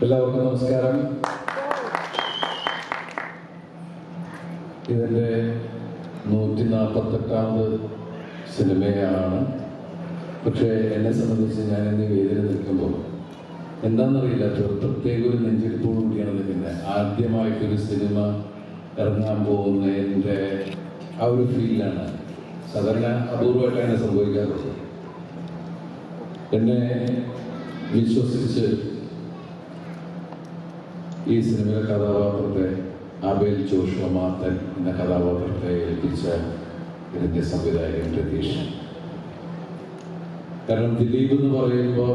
എല്ലാവർക്കും നമസ്കാരം. ഇതിൻ്റെ 148ാമത് സിനിമയാണ്. പക്ഷേ എന്നെ സംബന്ധിച്ച് ഞാൻ ഇന്ന് വേദിയിൽ നിൽക്കുമ്പോൾ എന്താണെന്നറിയില്ല, പ്രത്യേക ഒരു നെഞ്ചെടുപ്പോടു കൂടിയാണ് നിൽക്കുന്നത്. ആദ്യമായിട്ടൊരു സിനിമ ഇറങ്ങാൻ പോകുന്നതിൻ്റെ ആ ഒരു ഫീലാണ്. സാധാരണ അപൂർവമായിട്ടാണ് സംഭവിക്കാറുള്ളത്. എന്നെ വിശ്വസിച്ച് ഈ സിനിമയിലെ കഥാപാത്രത്തെ ആബേൽ ജോഷുവ മാത്തൻ എന്ന കഥാപാത്രത്തെ ഏൽപ്പിച്ച ഇതിൻ്റെ സംവിധായകൻ രതീഷ്. കാരണം ദിലീപ് എന്ന് പറയുമ്പോൾ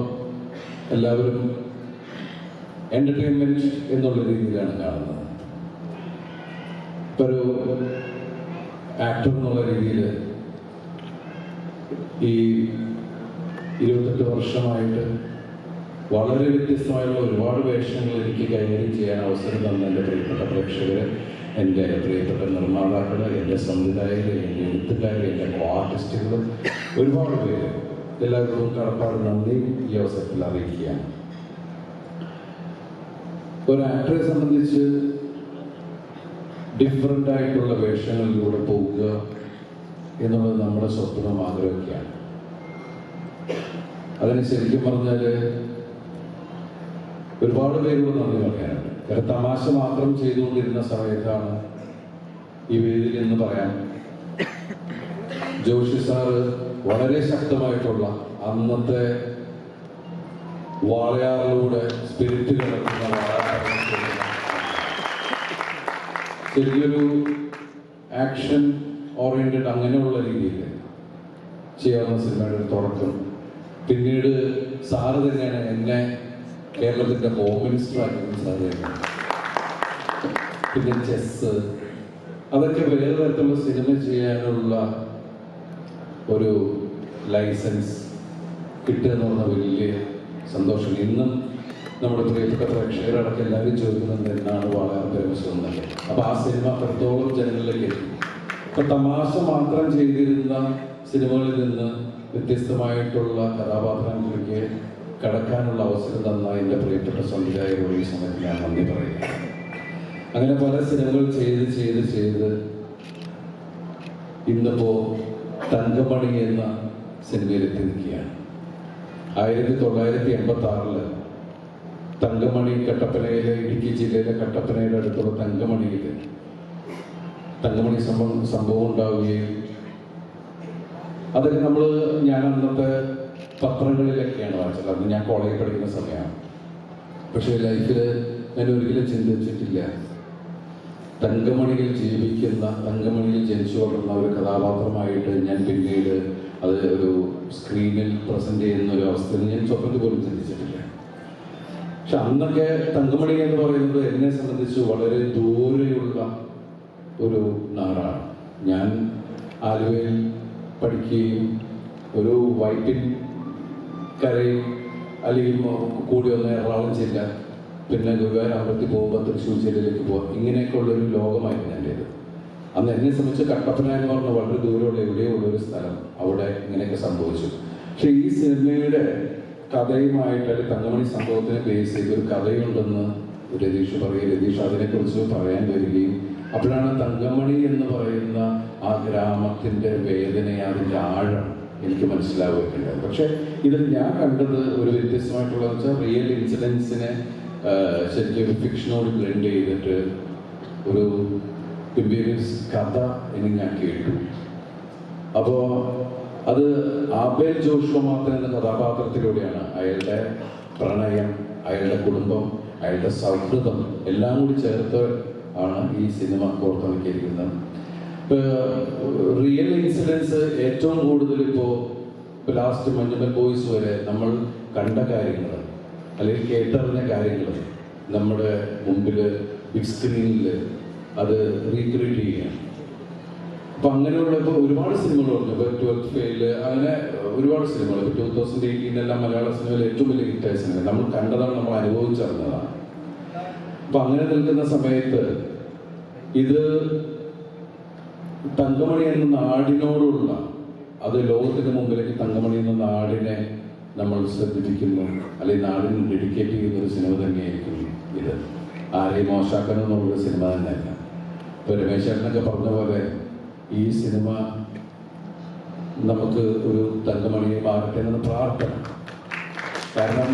എല്ലാവരും എൻ്റർടൈൻമെൻറ്റ് എന്നുള്ള രീതിയിലാണ് കാണുന്നത്. ഇപ്പോൾ ഒരു ആക്ടർ എന്നുള്ള രീതിയിൽ ഈ 28 വർഷമായിട്ട് വളരെ വ്യത്യസ്തമായുള്ള ഒരുപാട് വേഷങ്ങൾ എനിക്ക് കൈകാര്യം ചെയ്യാൻ അവസരം തന്ന എൻ്റെ പ്രിയപ്പെട്ട പ്രേക്ഷകർ, എൻ്റെ പ്രിയപ്പെട്ട നിർമ്മാതാക്കൾ, എൻ്റെ സംവിധായകർ, എൻ്റെ എഴുത്തുകാർ, എൻ്റെ ആർട്ടിസ്റ്റുകൾ, ഒരുപാട് പേര്, എല്ലാവർക്കും കടപ്പാട് നന്ദി ഈ അവസരത്തിൽ അറിയിക്കുകയാണ്. ഒരു ആക്ടറെ സംബന്ധിച്ച് ഡിഫറൻ്റ് ആയിട്ടുള്ള വേഷങ്ങളിലൂടെ പോവുക എന്നുള്ളത് നമ്മുടെ സ്വപ്നം, ആഗ്രഹമൊക്കെയാണ്. അതിന് ശരിക്കും പറഞ്ഞാൽ ഒരുപാട് പേരോട് നന്ദി പറയാനുണ്ട്. കാരണം തമാശ മാത്രം ചെയ്തുകൊണ്ടിരുന്ന സമയത്താണ് ഈ വേദിയിൽ എന്ന് പറയാൻ ജോഷി സാറ് വളരെ ശക്തമായിട്ടുള്ള അന്നത്തെ വാളയാറിലൂടെ സ്പിരിറ്റ് കിടക്കുന്ന ശരിയൊരു ആക്ഷൻ ഓറിയന്റഡ് അങ്ങനെയുള്ള രീതിയിൽ ചെയ്യാവുന്ന സിനിമയുടെ ഒരു തുടക്കം. പിന്നീട് സാറ് തന്നെയാണ് എന്നെ കേരളത്തിൻ്റെ ഹോം മിനിസ്റ്റർ ആക്കുന്നത്. സാറ് തന്നെ പിന്നെ ചെസ്, അതൊക്കെ വേറെ തരത്തിലുള്ള സിനിമ ചെയ്യാനുള്ള ഒരു ലൈസൻസ് കിട്ടുക എന്ന് പറഞ്ഞാൽ വലിയ സന്തോഷം. ഇന്നും നമ്മുടെ പ്രിയപ്പെട്ട പ്രേക്ഷകരടക്കം എല്ലാവരും ചോദിക്കുന്നത് എന്നാണ് വളരെ പരമശം എന്നൊക്കെ. അപ്പോൾ ആ സിനിമ അത്രത്തോളം ജനങ്ങളിലേക്ക് എത്തി. ഇപ്പം തമാശ മാത്രം ചെയ്തിരുന്ന സിനിമകളിൽ നിന്ന് വ്യത്യസ്തമായിട്ടുള്ള കഥാപാത്രങ്ങളിലേക്ക് കടക്കാനുള്ള അവസരം തന്ന എൻ്റെ പ്രിയപ്പെട്ട സംവിധായകരോട് ഈ സമയത്ത് ഞാൻ നന്ദി പറയുക. അങ്ങനെ പല സിനിമകൾ ചെയ്ത് ഇന്നിപ്പോൾ തങ്കമണി എന്ന സിനിമയിലെത്തി നിൽക്കുകയാണ്. 1986 തങ്കമണി കട്ടപ്പനയിലെ, ഇടുക്കി ജില്ലയിലെ കട്ടപ്പനയുടെ അടുത്തുള്ള തങ്കമണിയിൽ തങ്കമണി സംഭവം ഉണ്ടാവുകയും അതൊക്കെ ഞാൻ അന്നത്തെ പത്രങ്ങളിലൊക്കെയാണ് വായിച്ചത്. അന്ന് ഞാൻ കോളേജിൽ പഠിക്കുന്ന സമയമാണ്. പക്ഷേ ലൈഫിൽ ഞാൻ ഒരിക്കലും ചിന്തിച്ചിട്ടില്ല തങ്കമണിയിൽ ജീവിക്കുന്ന, തങ്കമണിയിൽ ജനിച്ചു വളർന്ന ഒരു കഥാപാത്രമായിട്ട് ഞാൻ പിന്നീട് അത് ഒരു സ്ക്രീനിൽ പ്രസന്റ് ചെയ്യുന്ന ഒരു അവസ്ഥയിൽ ഞാൻ സ്വപ്നത്തിൽ പോലും ചിന്തിച്ചിട്ടില്ല. പക്ഷെ അന്നൊക്കെ തങ്കമണി എന്ന് പറയുന്നത് എന്നെ സംബന്ധിച്ച് വളരെ ദൂരെയുള്ള ഒരു നാടാണ്. ഞാൻ ആലുവയിൽ പഠിക്കുകയും ഒരു വൈപ്പിൻ കരയിൽ അല്ലെങ്കിൽ കൂടി വന്ന എറണാകുളം ജില്ല, പിന്നെ ഗുരുവായൂർ അമ്പലത്തിൽ പോകുമ്പോൾ തൃശ്ശൂർ ജില്ലയിലേക്ക് പോകാം, ഇങ്ങനെയൊക്കെ ഉള്ളൊരു ലോകമായിരുന്നു എൻ്റേത്. അന്ന് എന്നെ സംബന്ധിച്ച് കട്ടപ്പന എന്ന് പറഞ്ഞ വളരെ ദൂരമുള്ള എവിടെയുള്ളൊരു സ്ഥലം, അവിടെ ഇങ്ങനെയൊക്കെ സംഭവിച്ചു. പക്ഷെ ഈ സിനിമയുടെ കഥയുമായിട്ട്, അല്ലെങ്കിൽ തങ്കമണി സംഭവത്തിനെ ബേസ് ചെയ്ത് ഒരു കഥയുണ്ടെന്ന് രതീഷ് പറയുകയും രതീഷ് അതിനെക്കുറിച്ച് പറയാൻ വരികയും അപ്പോഴാണ് തങ്കമണി എന്ന് പറയുന്ന ആ ഗ്രാമത്തിൻ്റെ വേദന, അതിൻ്റെ ആഴം എനിക്ക് മനസ്സിലാവുകയുണ്ടായത്. പക്ഷെ ഇതിൽ ഞാൻ കണ്ടത് ഒരു വ്യത്യസ്തമായിട്ടുള്ള റിയൽ ഇൻസിഡൻസിനെ ശരിക്കും ഒരു ഫിക്ഷനോട് ബ്ലെൻഡ് ചെയ്തിട്ട് ഒരു കഥ എന്ന് ഞാൻ കേട്ടു. അപ്പോൾ അത് ആബേൽ ജോഷുവ മാത്തൻ എന്ന കഥാപാത്രത്തിലൂടെയാണ് അയാളുടെ പ്രണയം, അയാളുടെ കുടുംബം, അയാളുടെ സൗഹൃദം എല്ലാം കൂടി ചേർത്ത് ആണ് ഈ സിനിമ കോർത്തിണക്കിയിരിക്കുന്നത്. റിയൽ ഇൻസിഡൻസ് ഏറ്റവും കൂടുതൽ ഇപ്പോൾ ലാസ്റ്റ് മഞ്ഞുമൽ ബോയ്സ് വരെ നമ്മൾ കണ്ട കാര്യങ്ങൾ അല്ലെങ്കിൽ കേട്ടറിഞ്ഞ കാര്യങ്ങൾ നമ്മുടെ മുമ്പിൽ ബിഗ് സ്ക്രീനിൽ അത് റീക്രിയേറ്റ് ചെയ്യുകയാണ്. അപ്പം അങ്ങനെയുള്ള ഇപ്പോൾ ഒരുപാട് സിനിമകളുണ്ട്. ഇപ്പോൾ 12th ഫെയിൽ, അങ്ങനെ ഒരുപാട് സിനിമകൾ. ഇപ്പോൾ 2018 മലയാള സിനിമയിൽ ഏറ്റവും വലിയ ഹിറ്റായ സിനിമ നമ്മൾ കണ്ടതാണ്, നമ്മൾ അനുഭവിച്ചറിഞ്ഞതാണ്. അപ്പം അങ്ങനെ നിൽക്കുന്ന സമയത്ത് ഇത് തങ്കമണി എന്ന നാടിനോടുള്ള, അത് ലോകത്തിന് മുമ്പിലേക്ക് തങ്കമണി എന്ന നാടിനെ നമ്മൾ ശ്രദ്ധിക്കുന്നു, അല്ലെങ്കിൽ നാടിന് ഡെഡിക്കേറ്റ് ചെയ്യുന്ന ഒരു സിനിമ തന്നെയായിരിക്കും തലി മോശാക്കണം എന്നുള്ളൊരു സിനിമ തന്നെയല്ല. ഇപ്പോൾ രമേശ് ചേട്ടനൊക്കെ പറഞ്ഞ പോലെ ഈ സിനിമ നമുക്ക് ഒരു തങ്കമണിയെ മാറട്ടെ എന്ന് പ്രാർത്ഥന. കാരണം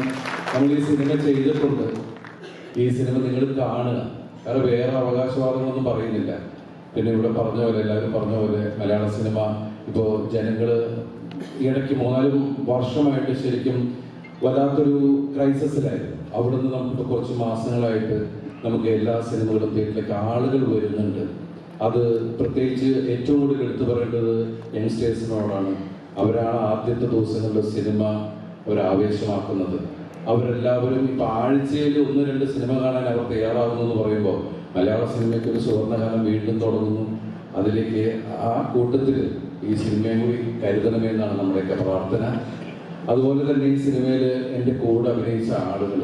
നമ്മൾ ഈ സിനിമ ചെയ്തിട്ടുണ്ട്, ഈ സിനിമ നിങ്ങൾ കാണുക, കാരണം വേറെ അവകാശവാദങ്ങളൊന്നും പറയുന്നില്ല. പിന്നെ ഇവിടെ പറഞ്ഞ പോലെ എല്ലാവരും പറഞ്ഞ പോലെ മലയാള സിനിമ ഇപ്പോൾ ജനങ്ങൾ ഇടയ്ക്ക് 3-4 വർഷമായിട്ട് ശരിക്കും വല്ലാത്തൊരു ക്രൈസിസിലായിരുന്നു. അവിടെ നിന്ന് നമുക്കിപ്പോൾ കുറച്ച് മാസങ്ങളായിട്ട് നമുക്ക് എല്ലാ സിനിമകളും തിയേറ്ററിലേക്ക് ആളുകൾ വരുന്നുണ്ട്. അത് പ്രത്യേകിച്ച് ഏറ്റവും കൂടുതൽ എടുത്തു പറയേണ്ടത് യങ്സ്റ്റേഴ്സിനോടാണ്. അവരാണ് ആദ്യത്തെ ദിവസങ്ങളിൽ സിനിമ അവരാവേശമാക്കുന്നത്. അവരെല്ലാവരും ഇപ്പം ആഴ്ചയിൽ 1-2 സിനിമ കാണാൻ അവർ തയ്യാറാകുന്നു എന്ന് പറയുമ്പോൾ മലയാള സിനിമയ്ക്ക് ഒരു സുവർണ്ണകാലം വീണ്ടും തുടങ്ങുന്നു. അതിലേക്ക് ആ കൂട്ടത്തിൽ ഈ സിനിമയും കൂടി കരുതണമെന്നാണ് നമ്മുടെയൊക്കെ പ്രാർത്ഥന. അതുപോലെ തന്നെ ഈ സിനിമയിൽ എൻ്റെ കൂടെ അഭിനയിച്ച ആളുകൾ,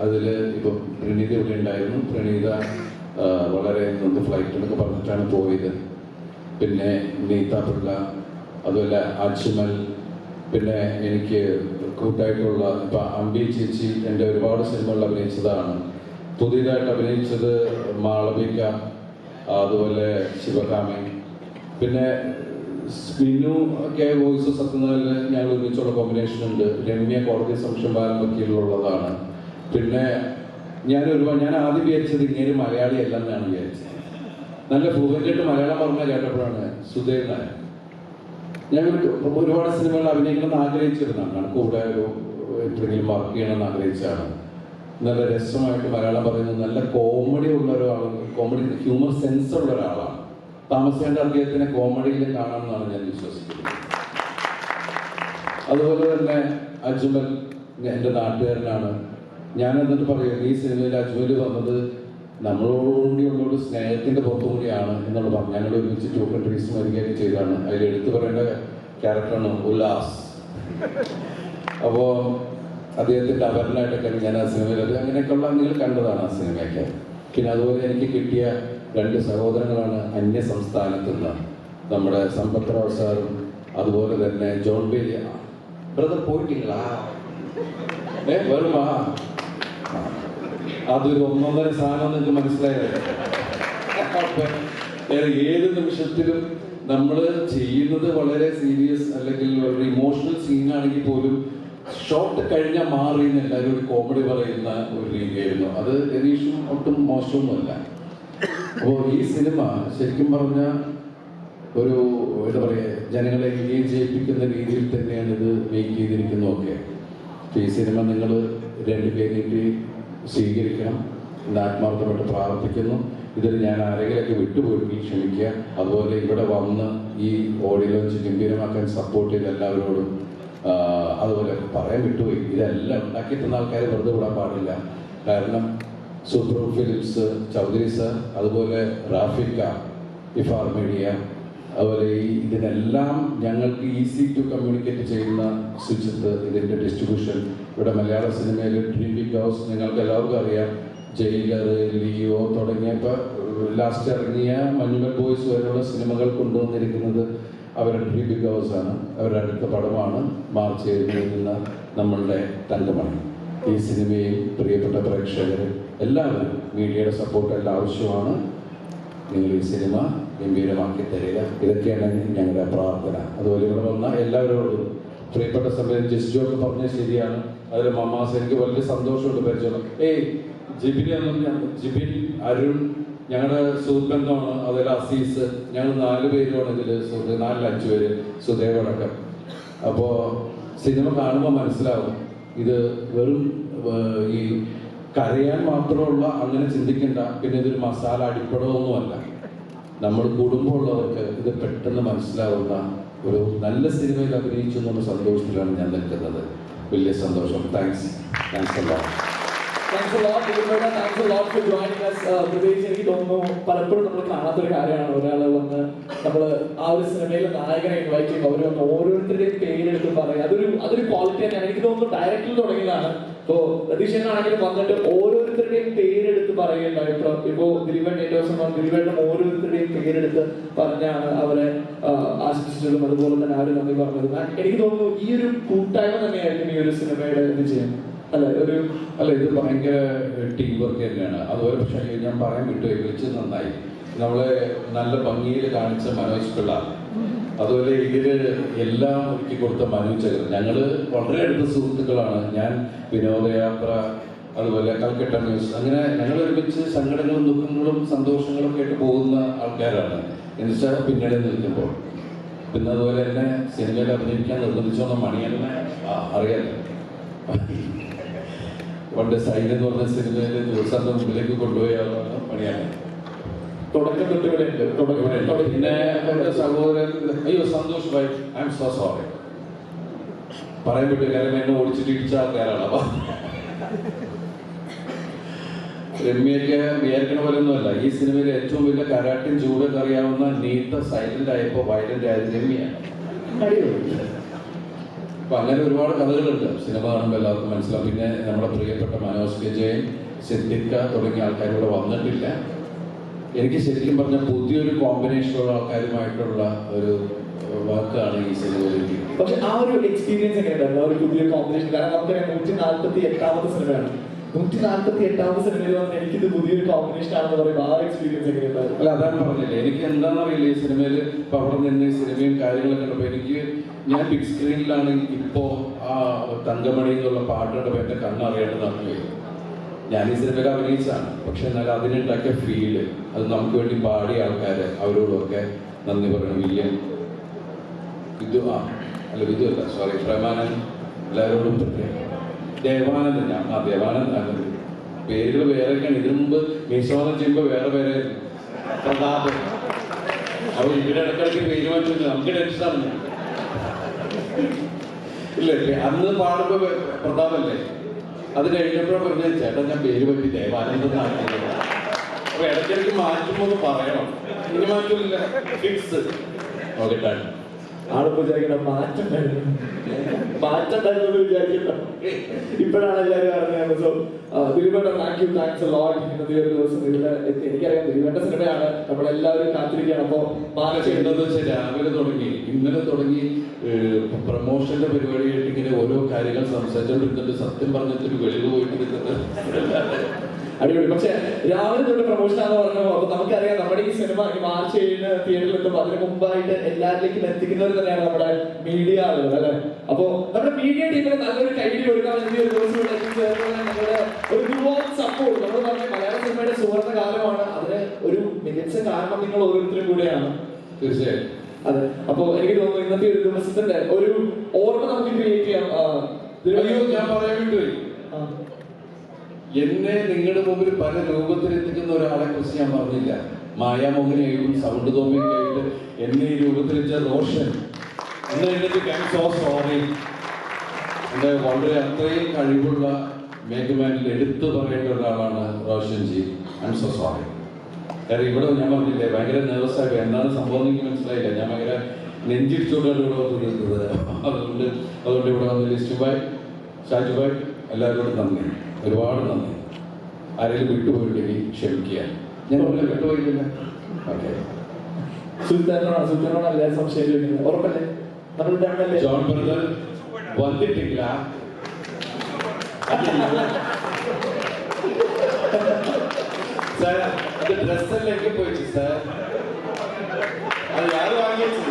അതിൽ ഇപ്പം പ്രണീത ഇവിടെ ഉണ്ടായിരുന്നു. പ്രണീത വളരെ നൊന്ന് ഫ്ലൈറ്റിലൊക്കെ പറഞ്ഞിട്ടാണ് പോയത്. പിന്നെ നീത പിള്ള, അതുപോലെ അജ്മൽ, പിന്നെ എനിക്ക് കൂട്ടായിട്ടുള്ള ഇപ്പം അമ്പി ചേച്ചി എൻ്റെ ഒരുപാട് സിനിമകളിൽ അഭിനയിച്ചതാണ്. പുതിയതായിട്ട് അഭിനയിച്ചത് മാളവിക, അതുപോലെ ശിവകാമി, പിന്നെ സ്മിനു ഒക്കെ വോയിസ് സത്യനാളിൽ ഞങ്ങൾ ഒരുമിച്ചുള്ള കോമ്പിനേഷൻ ഉണ്ട്. രമ്യ കോടതി സംശയം വക്കീലുള്ളതാണ്. പിന്നെ ഞാൻ ആദ്യം വിചാരിച്ചത് ഇങ്ങനെ മലയാളി അല്ലെന്നാണ് വിചാരിച്ചത്. നല്ല ഫ്ലുവൻ്റായിട്ട് മലയാളം പറഞ്ഞ കേട്ടപ്പോഴാണ് സുധീരനായ. ഞാൻ ഒരുപാട് സിനിമകൾ അഭിനയിക്കണമെന്ന് ആഗ്രഹിച്ചിരുന്നതാണ്. കൂടെ ഒരു എപ്പോഴെങ്കിലും വർക്ക് ചെയ്യണമെന്ന് ആഗ്രഹിച്ചാണ്. നല്ല രസമായിട്ട് മലയാളം പറയുന്നത്, നല്ല കോമഡി ഉള്ള ഒരാൾ, കോമഡി ഹ്യൂമർ സെൻസ് ഉള്ള ഒരാളാണ്. താമസിക്കേണ്ട അദ്ദേഹത്തിനെ കോമഡിയിൽ കാണാമെന്നാണ് ഞാൻ വിശ്വസിക്കുന്നത്. അതുപോലെ തന്നെ അജ്മൽ എൻ്റെ നാട്ടുകാരനാണ്. ഞാൻ എന്നിട്ട് പറയും ഈ സിനിമയിൽ അജ്മൽ വന്നത് നമ്മളോടുകൂടിയുള്ള ഒരു സ്നേഹത്തിൻ്റെ പുറത്തും കൂടിയാണ് എന്നുള്ളത് പറഞ്ഞു. ഞങ്ങൾ ഒരുമിച്ച് 2 കൺട്രീസ് മരിക്കുകയും ചെയ്താണ്. അതിൽ എടുത്തു പറയേണ്ട ക്യാരക്ടറാണ് ഉല്ലാസ്. അപ്പോൾ അദ്ദേഹത്തിൻ്റെ അപരനായിട്ടൊക്കെ ഞാൻ ആ സിനിമയിൽ അങ്ങനെയൊക്കെയുള്ള നിങ്ങൾ കണ്ടതാണ് ആ സിനിമയൊക്കെ. പിന്നെ അതുപോലെ എനിക്ക് കിട്ടിയ 2 സഹോദരങ്ങളാണ് അന്യ സംസ്ഥാനത്ത് നിന്ന്, നമ്മുടെ സമ്പത്ത് റാവ് സാറും അതുപോലെ തന്നെ ജോൺ ബേലി. ബ്രദർ പോയിട്ടില്ല വരുമാ, അതൊരു 1.5 സാധനം നിങ്ങൾക്ക് മനസ്സിലായത്. ഏത് നിമിഷത്തിലും നമ്മൾ ചെയ്യുന്നത് വളരെ സീരിയസ് അല്ലെങ്കിൽ ഒരു ഇമോഷണൽ സീനാണെങ്കിൽ പോലും ഷോട്ട് കഴിഞ്ഞാൽ മാറിയെന്ന് എല്ലാവരും ഒരു കോമഡി പറയുന്ന ഒരു രീതിയായിരുന്നു. അത് രതീഷും ഒട്ടും മോശമൊന്നുമല്ല. അപ്പോൾ ഈ സിനിമ ശരിക്കും പറഞ്ഞാൽ ഒരു എന്താ പറയുക, ജനങ്ങളെ എൻഗേജ് ചെയ്യിപ്പിക്കുന്ന രീതിയിൽ തന്നെയാണ് ഇത് മേക്ക് ചെയ്തിരിക്കുന്നതൊക്കെ. ഈ സിനിമ നിങ്ങൾ 2 പേരിലേക്ക് സ്വീകരിക്കണം എന്ന് ആത്മാർത്ഥമായിട്ട് പ്രാർത്ഥിക്കുന്നു. ഇതിൽ ഞാൻ ആരെങ്കിലൊക്കെ വിട്ടുപോയി ക്ഷമിക്കുക. അതുപോലെ ഇവിടെ വന്ന് ഈ ഓഡിയോ ലോഞ്ച് ഗംഭീരമാക്കാൻ സപ്പോർട്ട് ചെയ്ത എല്ലാവരോടും, അതുപോലെ പറയാൻ വിട്ടുപോയി, ഇതെല്ലാം ഉണ്ടാക്കി തന്ന ആൾക്കാരെ വെറുതെ വിടാൻ പാടില്ല. കാരണം സൂപ്പർ ഫിലിംസ് ചൗധരി സർ, അതുപോലെ റാഫിക്ക, ഇഫാർ മീഡിയ, അതുപോലെ ഇതിനെല്ലാം ഞങ്ങൾക്ക് ഈസി ടു കമ്മ്യൂണിക്കേറ്റ് ചെയ്യുന്ന സുജിത്ത്, ഇതിൻ്റെ ഡിസ്ട്രിബ്യൂഷൻ, ഇവിടെ മലയാള സിനിമയിൽ ഡ്രീം ബിഗ് ഹൗസ് നിങ്ങൾക്ക് എല്ലാവർക്കും അറിയാം. ജയിലർ, ലിയോ തുടങ്ങിയപ്പോൾ ലാസ്റ്റ് ഇറങ്ങിയ മഞ്ഞുമൽ ബോയ്സ് വരെയുള്ള സിനിമകൾ കൊണ്ടുവന്നിരിക്കുന്നത് അവരുടെ ഡ്രീം ബിഗ് ഹൗസ് ആണ്. അവരുടെ അടുത്ത പടമാണ് മാർച്ച് 7 വരുന്ന നമ്മളുടെ തങ്കമണി. ഈ സിനിമയിൽ പ്രിയപ്പെട്ട പ്രേക്ഷകർ എല്ലാവരും മീഡിയയുടെ സപ്പോർട്ട് എല്ലാം ആവശ്യമാണ്. നിങ്ങൾ ഈ സിനിമ ഗംഭീരമാക്കി തരിക, ഇതൊക്കെയാണ് ഞങ്ങളുടെ പ്രാർത്ഥന. അതുപോലെ ഇവിടെ വന്ന എല്ലാവരോടും പ്രിയപ്പെട്ട സമയം ജസ്ജോക്ക് പറഞ്ഞത് ശരിയാണ്. അതിൽ മമ്മാസ് എനിക്ക് വലിയ സന്തോഷമുണ്ട് പരിചയം. ജിബിൻ, അരുൺ ഞങ്ങളുടെ സുഹൃത്ബന്ധമാണ്. അതിൽ അസീസ്, ഞങ്ങൾ 4 പേരുമാണ് ഇതിൽ സുഹൃത്ത്, 4-5 പേര്, സുദേവടക്കം. അപ്പോൾ സിനിമ കാണുമ്പോൾ മനസ്സിലാവും ഇത് വെറും ഈ കരയാൻ മാത്രമുള്ള അങ്ങനെ ചിന്തിക്കേണ്ട. പിന്നെ ഇതൊരു മസാല അടിപ്പടമൊന്നുമല്ല. നമ്മൾ കുടുംബമുള്ളവർക്ക് ഇത് പെട്ടെന്ന് മനസ്സിലാവുന്ന ഒരു നല്ല സിനിമയിൽ അഭിനയിച്ചു എന്നുള്ള സന്തോഷത്തിലാണ് ഞാൻ നിൽക്കുന്നത്. വലിയ സന്തോഷം. Thanks a lot. Thanks a lot, Dilipeda. Thanks a lot for joining us. പ്രത്യേകിച്ച് എനിക്ക് തോന്നുന്നു പലപ്പോഴും നമ്മൾ കാണാത്തൊരു കാര്യമാണ് ഒരാൾ വന്ന് നമ്മൾ ആ ഒരു സിനിമയിലെ നായകനെ ഇൻവൈറ്റ് ചെയ്യുമ്പോൾ അവർ വന്ന് ഓരോരുത്തരുടെയും പേരെടുത്ത് പറയുക. അതൊരു ക്വാളിറ്റി തന്നെയാണ്. എനിക്ക് തോന്നുന്നു ഡയറക്റ്റിൽ തുടങ്ങിയതാണ്. ഇപ്പോൾ രതീഷനാണെങ്കിലും വന്നിട്ട് ഓരോരുത്തരുടെയും പേരെടുത്ത് പറയുകയുണ്ടായി. ഇപ്പോൾ ദിലീപൻ ദിലീപേട്ടനും ഓരോരുത്തരുടെയും പേരെടുത്ത് പറഞ്ഞാണ് അവരെ ആശംസിച്ചതും അതുപോലെ തന്നെ ആരും നന്ദി പറഞ്ഞതും. എനിക്ക് തോന്നുന്നു ഈ ഒരു കൂട്ടായ്മ തന്നെയായിരിക്കും ഈ ഒരു സിനിമയുടെ വിജയം. അല്ല ഒരു അല്ല ഇത് ഭയങ്കര ടീം വർക്ക് തന്നെയാണ്. അതുപോലെ പക്ഷേ ഞാൻ പറയാൻ വിട്ടുപോയി, വിളിച്ചത് നന്നായി. നമ്മളെ നല്ല ഭംഗിയിൽ കാണിച്ച മനോജ് പിള്ള, അതുപോലെ ഇതില് എല്ലാം ഒരുക്കി കൊടുത്ത മനു ചകർ. ഞങ്ങള് വളരെ അടുത്ത സുഹൃത്തുക്കളാണ്. ഞാൻ വിനോദയാത്ര, അതുപോലെ കൽക്കട്ട ന്യൂസ്, അങ്ങനെ ഞങ്ങൾ ഒരുമിച്ച് സങ്കടങ്ങളും ദുഃഖങ്ങളും സന്തോഷങ്ങളും ഒക്കെ ആയിട്ട് പോകുന്ന ആൾക്കാരാണ്. എന്നുവെച്ചാൽ പിന്നീട് നിൽക്കുമ്പോൾ പിന്നെ അതുപോലെ തന്നെ സിനിമയിൽ അഭിനയിക്കാൻ നിർബന്ധിച്ചോന്ന മണിയനെ അറിയാലോ. പണ്ട് സൈൻ എന്ന് പറഞ്ഞ സിനിമയിൽ ദിവസം മുമ്പിലേക്ക് കൊണ്ടുപോയാളാണ് മണിയാണ്. തുടക്കം തൊട്ട് ഇവിടെ ഉണ്ട്. പിന്നെ എന്റെ സഹോദരൻ അയ്യോ സന്തോഷ് ഭായ്, ഐ എം സോ സോറി പറയാൻ പറ്റില്ല, കാരണം എന്നെ ഓടിച്ചിട്ട് ഇടിച്ച ആൾക്കാരാണ്. അപ്പൊ രമ്യൊക്കെ വിചാരിക്കണ പോലെ ഒന്നുമല്ല. ഈ സിനിമയിൽ ഏറ്റവും വലിയ കരാട്ടിൻ ചൂടൊക്കെ അറിയാവുന്ന നീത്ത സൈലന്റ് ആയപ്പോ വയലന്റ് ആയത് രമ്യാണ്. അപ്പൊ അങ്ങനെ ഒരുപാട് കഥകളുണ്ട്. സിനിമ കാണുമ്പോൾ എല്ലാവർക്കും മനസ്സിലാവും. പിന്നെ നമ്മുടെ പ്രിയപ്പെട്ട മനോജ് വിജയൻ, സിദ്ദിഖ തുടങ്ങിയ ആൾക്കാരിവിടെ വന്നിട്ടില്ല. എനിക്ക് ശരിക്കും പറഞ്ഞ പുതിയൊരു കോമ്പിനേഷനുള്ള ആൾക്കാരുമായിട്ടുള്ള ഒരു വർക്കാണ് ഈ സിനിമയിൽ. പക്ഷെ ആ ഒരു എക്സ്പീരിയൻസ് എങ്ങനെയുണ്ടായിരുന്നു? ഒരു പുതിയ കോമ്പിനേഷൻ. കാരണം നമുക്കറിയാം 148ാമത്തെ സിനിമയാണ്. 148ാമത്തെ സിനിമയിൽ വന്ന് എനിക്കിത് പുതിയൊരു കോമ്പിനേഷൻ ആണെന്ന് പറയുമ്പോൾ ആ എക്സ്പീരിയൻസ് എങ്ങനെയുണ്ടായിരുന്നു? അല്ല അതാണ് പറഞ്ഞില്ലേ, എനിക്ക് എന്താണെന്നറിയില്ല ഈ സിനിമയിൽ. ഇപ്പൊ അവിടെ നിന്ന് സിനിമയും കാര്യങ്ങളൊക്കെ കണ്ടപ്പോൾ എനിക്ക്, ഞാൻ ബിഗ് സ്ക്രീനിലാണ് ഇപ്പോ ആ തങ്കമണി എന്നുള്ള പാട്ടുകളുടെ എന്റെ കണ്ണറിയേണ്ടതാണ്. ഞാൻ ഈ സിനിമയിൽ അഭിനയിച്ചാണ്, പക്ഷെ എന്നാൽ അതിനുണ്ടാക്കിയ ഫീല്, അത് നമുക്ക് വേണ്ടി പാടിയ ആൾക്കാര്, അവരോടൊക്കെ നന്ദി പറയണം. വില്യം, വിധു, വിധു അല്ല, സോറി, പ്രേമാനന്ദ്, എല്ലാവരോടും ദേവാനന്ദ്, ദേവാനന്ദ് പേരുകൾ വേറെയൊക്കെയാണ്. ഇതിനു മുമ്പ് മീശോനം ചെയ്യുമ്പോൾ വേറെ പേര് പ്രതാപ്. അപ്പൊ ഇവിടെ ഇടയ്ക്കിടയ്ക്ക് പേര് മാറ്റി നമുക്ക് ടെൻഷനാണ്. ഇല്ലേ, അന്ന് പാടുമ്പോ പ്രതാപല്ലേ, അത് കഴിഞ്ഞപ്പോഴും പറഞ്ഞ ചേട്ടാ ഞാൻ പേര് പറ്റി ദേവാനന്ദ ആക്കിയത്. അപ്പൊ ഇടയ്ക്കിടയ്ക്ക് മാറ്റുമ്പോ ഒന്ന് പറയണം. ഇനി മാറ്റില്ല, ഫിക്സ്. Okay done. ആളിപ്പോ വിചാരിക്കണം മാറ്റം വിചാരിക്കട്ടോ. ഇപ്പോഴാണ് എല്ലാവരും അറിഞ്ഞത്. സോ ദിലീപേട്ട താങ്ക്സ് എ ലോട്ട്. ഇന്നത്തെ ഒരു ദിവസം ഇവിടെ എത്തി. എനിക്കറിയാം ദിലീപേട്ട സിനിമയാണ്, നമ്മളെല്ലാവരും കാത്തിരിക്കുകയാണ്. അപ്പൊ എന്താന്ന് വെച്ചാൽ രാവിലെ തുടങ്ങി, ഇന്നലെ തുടങ്ങി പ്രൊമോഷന്റെ പരിപാടിയായിട്ട് ഇങ്ങനെ ഓരോ കാര്യങ്ങൾ സംസാരിച്ചുകൊണ്ടിരുന്നിട്ട് സത്യം പറഞ്ഞിട്ടൊരു വെളിവ് പോയിട്ടിരിക്കുന്നത് അടിപൊളി. പക്ഷെ രാവിലെ തൊട്ട് പ്രൊമോഷൻ ആണെന്ന് പറഞ്ഞപ്പോൾ അപ്പൊ നമുക്കറിയാം നമ്മുടെ ഈ സിനിമ മാർച്ച് 7 തിയേറ്ററിൽ എത്തുമ്പോൾ അതിന് മുമ്പായിട്ട് എല്ലാവരിലേക്കും എത്തിക്കുന്നവർ തന്നെയാണ് നമ്മുടെ മീഡിയ ആളുകൾ, അല്ലെ? അപ്പൊ നമ്മുടെ മീഡിയ ടീമിന് നല്ലൊരു കൈയ്യടി കൊടുക്കാൻ വേണ്ടി ഒരു ദിവസം ഇവിടെ എത്തിച്ചേർന്നുള്ള നിങ്ങളുടെ ഒരു സപ്പോർട്ട്. നമ്മൾ പറഞ്ഞ മലയാള സിനിമയുടെ സുവർണ്ണ കാലമാണ്. അതിന് ഒരു മികച്ച കാരണം നിങ്ങൾ ഓരോരുത്തരും കൂടെയാണ്. തീർച്ചയായും. അതെ. അപ്പൊ എനിക്ക് തോന്നുന്നു ഇന്നത്തെ ഒരു ദിവസത്തിന്റെ ഒരു ഓർമ്മ നമുക്ക് ക്രിയേറ്റ് ചെയ്യാം. ഞാൻ പറയാൻ വേണ്ടി എന്നെ നിങ്ങളുടെ മുമ്പിൽ പല രൂപത്തിലെത്തിക്കുന്ന ഒരാളെ കുറിച്ച് ഞാൻ പറഞ്ഞില്ല. മായാമോഹനെയായിട്ടും സൗണ്ട് തോമയൊക്കെ ആയിട്ട് എന്നെ ഈ രൂപത്തിലെത്തിച്ച റോഷൻ. സോറി. എന്റെ വളരെ അത്രയും കഴിവുള്ള മേഘമാനിൽ എടുത്തു പറയേണ്ട ഒരാളാണ് Roshan G. I am so sorry. കാരണം ഇവിടെ ഞാൻ പറഞ്ഞില്ലേ, ഭയങ്കര നെർവസ് ആയി. എന്താണ് സംഭവം എനിക്ക് മനസ്സിലായില്ല. ഞാൻ ഭയങ്കര നെഞ്ചിടിച്ചോണ്ടാണ് ഇവിടെ വന്നിരുന്നത്. അതുകൊണ്ട് ഇവിടെ വന്ന് ലിസ്റ്റുബായ്, ഷാജുബായ്, എല്ലാവരോടും നന്ദി, ഒരുപാട് നന്ദി. ആരെങ്കിലും വിട്ടുപോയിട്ടുണ്ടെങ്കിൽ ക്ഷമിക്കുക. ഞാൻ ഒന്നും വിട്ടുപോയിട്ടില്ല. ഓക്കെ. സുൽത്താനോടല്ല സംശയം ചോദിക്കുന്നത്, ഉറപ്പല്ലേ? നമ്മൾ ജോൺ ബ്രദർ വന്നിട്ടില്ല. സാർ അത് ഡ്രസ്സെല്ലാം എങ്കിൽ പോയിച്ചു സാർ. അത് യാർ വാങ്ങിച്ചു.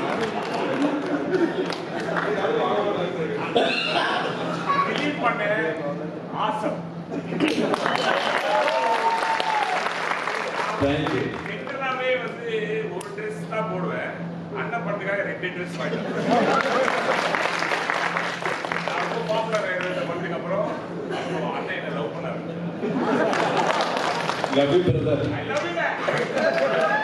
Thank you. இன்டர்னாவே வந்து ஒரு ட்ரெஸ் தான் போடுவேன். அண்ணன் படத்துக்காக 2 ட்ரெஸ் வாங்கிட்டேன். நான் ரொம்ப பாப்புலர் ஆயிருந்த படத்துக்கு அப்புறம் அண்ணன் என்ன லவ் பண்ணாரு. Love you brother. I love you man.